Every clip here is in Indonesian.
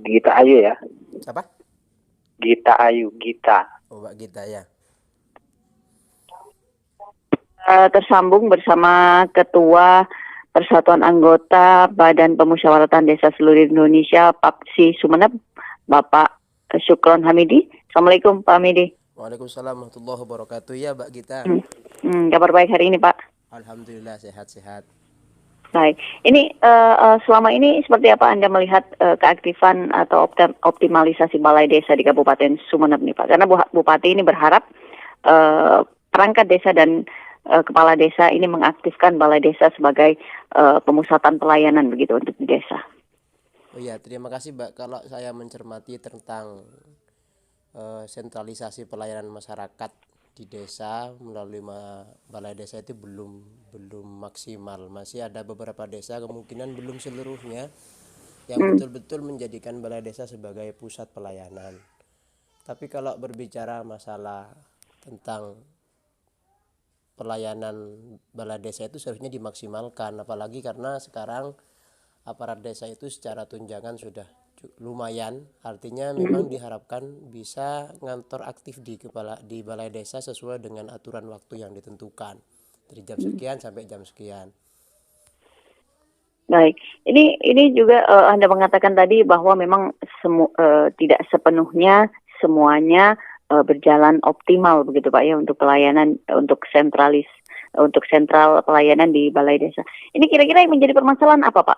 Gita Ayu ya. Siapa? Gita Ayu, Gita. Oh, Mbak Gita ya. Tersambung bersama Ketua Persatuan Anggota Badan Pemusyawaratan Desa Seluruh Indonesia PAPSI Sumeneb, Bapak Syukron Hamidi. Assalamualaikum Pak Hamidi. Waalaikumsalam warahmatullahi wabarakatuh. Ya, Mbak Gita. Kabar baik hari ini Pak? Alhamdulillah sehat-sehat. Baik, ini selama ini seperti apa Anda melihat keaktifan atau optimalisasi balai desa di Kabupaten Sumeneb nih Pak? Karena Bupati ini berharap perangkat desa dan kepala desa ini mengaktifkan balai desa sebagai pemusatan pelayanan begitu untuk di desa. Oh iya, terima kasih Mbak. Kalau saya mencermati tentang sentralisasi pelayanan masyarakat di desa melalui balai desa itu belum maksimal. Masih ada beberapa desa kemungkinan belum seluruhnya yang betul-betul menjadikan balai desa sebagai pusat pelayanan. Tapi kalau berbicara masalah tentang pelayanan balai desa itu seharusnya dimaksimalkan, apalagi karena sekarang aparat desa itu secara tunjangan sudah lumayan, artinya memang diharapkan bisa ngantor aktif di balai desa sesuai dengan aturan waktu yang ditentukan dari jam sekian sampai jam sekian. Baik, ini juga Anda mengatakan tadi bahwa memang tidak sepenuhnya semuanya berjalan optimal begitu Pak ya untuk pelayanan untuk sentral pelayanan di balai desa. Ini kira-kira yang menjadi permasalahan apa Pak?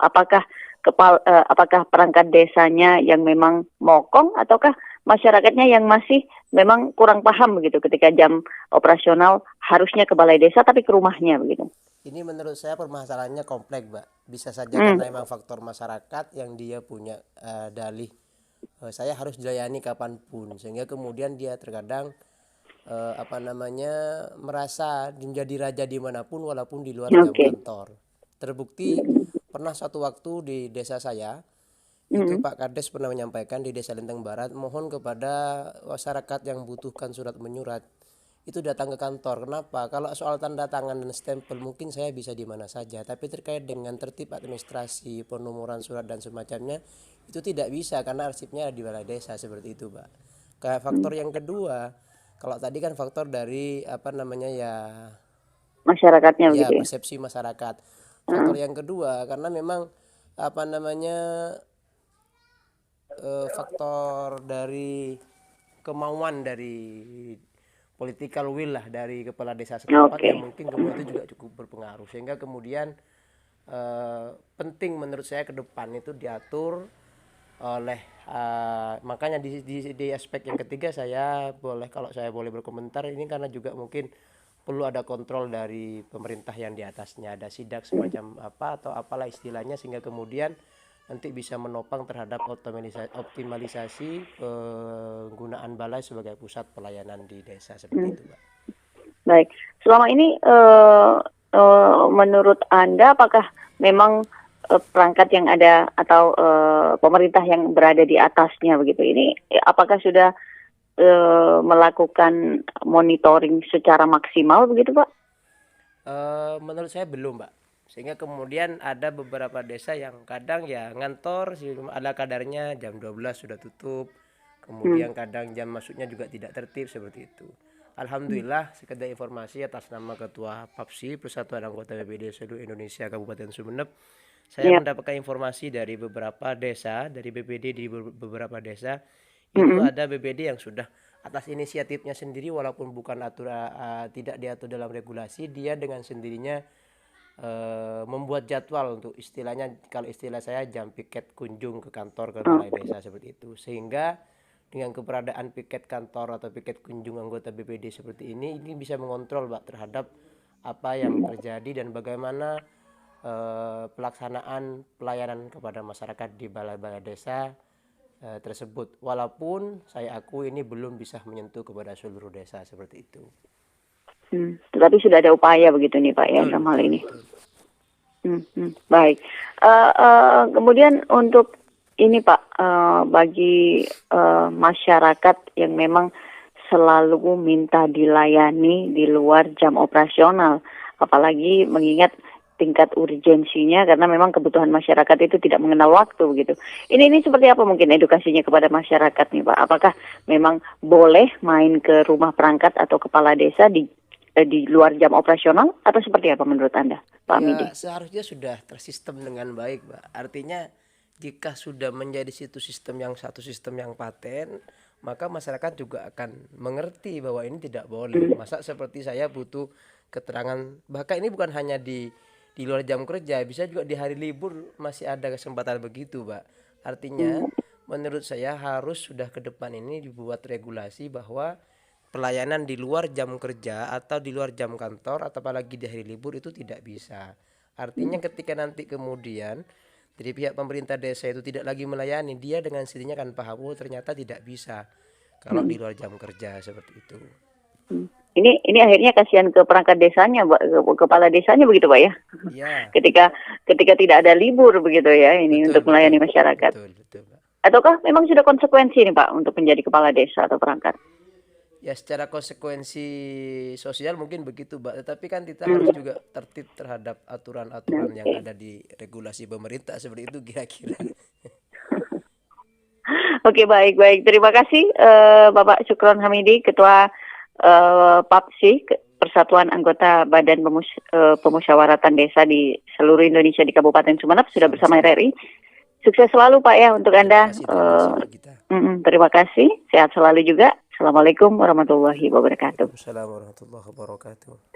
Apakah perangkat desanya yang memang mokong ataukah masyarakatnya yang masih memang kurang paham begitu ketika jam operasional harusnya ke balai desa tapi ke rumahnya begitu? Ini menurut saya permasalahannya kompleks, Mbak. Bisa saja karena memang faktor masyarakat yang dia punya dalih saya harus dilayani kapanpun, sehingga kemudian dia terkadang merasa menjadi raja dimanapun walaupun di luar jam kantor. Terbukti pernah suatu waktu di desa saya itu Pak Kades pernah menyampaikan di Desa Lenteng Barat, mohon kepada masyarakat yang membutuhkan surat menyurat itu datang ke kantor. Kenapa? Kalau soal tanda tangan dan stempel mungkin saya bisa di mana saja, tapi terkait dengan tertib administrasi, penomoran surat dan semacamnya itu tidak bisa karena arsipnya ada di balai desa, seperti itu, Pak. Kayak faktor yang kedua, kalau tadi kan faktor dari masyarakatnya ya begitu ya. persepsi masyarakat. Faktor yang kedua karena memang faktor dari kemauan dari political will lah dari kepala desa setempat yang mungkin kemudian itu juga cukup berpengaruh, sehingga kemudian penting menurut saya ke depan itu diatur oleh makanya di aspek yang ketiga kalau saya boleh berkomentar ini karena juga mungkin perlu ada kontrol dari pemerintah yang di atasnya, ada sidak semacam apa atau apalah istilahnya, sehingga kemudian nanti bisa menopang terhadap optimalisasi penggunaan balai sebagai pusat pelayanan di desa, seperti itu, Mbak. Baik, selama ini menurut Anda apakah memang perangkat yang ada atau pemerintah yang berada di atasnya begitu ini apakah sudah melakukan monitoring secara maksimal begitu Pak? Menurut saya belum, Mbak. Sehingga kemudian ada beberapa desa yang kadang ya ngantor ada kadarnya jam 12 sudah tutup, kemudian kadang jam masuknya juga tidak tertib, seperti itu. Alhamdulillah, sekedar informasi atas nama Ketua PAPSI Persatuan Anggota BPD Seluruh Indonesia Kabupaten Sumeneb, saya mendapatkan informasi dari beberapa desa, dari BPD di beberapa desa itu ada BPD yang sudah atas inisiatifnya sendiri walaupun bukan tidak diatur dalam regulasi, dia dengan sendirinya membuat jadwal untuk istilahnya, kalau istilah saya jam piket kunjung ke kantor ke balai desa, seperti itu. Sehingga dengan keberadaan piket kantor atau piket kunjung anggota BPD seperti ini bisa mengontrol, Pak, terhadap apa yang terjadi dan bagaimana pelaksanaan pelayanan kepada masyarakat di balai-balai desa tersebut. Walaupun saya akui ini belum bisa menyentuh kepada seluruh desa, seperti itu. Tetapi sudah ada upaya begitu nih Pak ya dalam hal ini. Baik. Kemudian untuk ini Pak, bagi masyarakat yang memang selalu minta dilayani di luar jam operasional, apalagi mengingat tingkat urgensinya karena memang kebutuhan masyarakat itu tidak mengenal waktu begitu. Ini seperti apa mungkin edukasinya kepada masyarakat nih Pak? Apakah memang boleh main ke rumah perangkat atau kepala desa di luar jam operasional atau seperti apa menurut Anda, Pak Midi? Ya, seharusnya sudah tersistem dengan baik, Mbak. Artinya jika sudah menjadi sistem yang satu sistem yang paten, maka masyarakat juga akan mengerti bahwa ini tidak boleh. Masa seperti saya butuh keterangan, bahkan ini bukan hanya di luar jam kerja, bisa juga di hari libur masih ada kesempatan begitu, Mbak. Artinya menurut saya harus sudah ke depan ini dibuat regulasi bahwa pelayanan di luar jam kerja atau di luar jam kantor atau apalagi di hari libur itu tidak bisa. Artinya ketika nanti kemudian dari pihak pemerintah desa itu tidak lagi melayani, dia dengan sendirinya kan paham, oh ternyata tidak bisa kalau di luar jam kerja seperti itu. Ini akhirnya kasihan ke perangkat desanya, ke kepala desanya begitu Pak ya. Iya. Ketika tidak ada libur begitu ya ini Betul, untuk melayani masyarakat. Betul, Pak. Ataukah memang sudah konsekuensi nih Pak untuk menjadi kepala desa atau perangkat? Ya secara konsekuensi sosial mungkin begitu, Mbak. Tetapi kan kita harus juga tertib terhadap aturan-aturan yang ada di regulasi pemerintah seperti itu kira-kira. Oke, baik. Terima kasih Bapak Syukron Hamidi, Ketua PAPSI, Persatuan Anggota Badan Pemusyawaratan Desa di seluruh Indonesia di Kabupaten Sumeneb, sudah bersama RRI. Sukses selalu Pak ya untuk Anda. Terima kasih. Sehat selalu juga. Assalamualaikum warahmatullahi wabarakatuh. Assalamualaikum warahmatullahi wabarakatuh.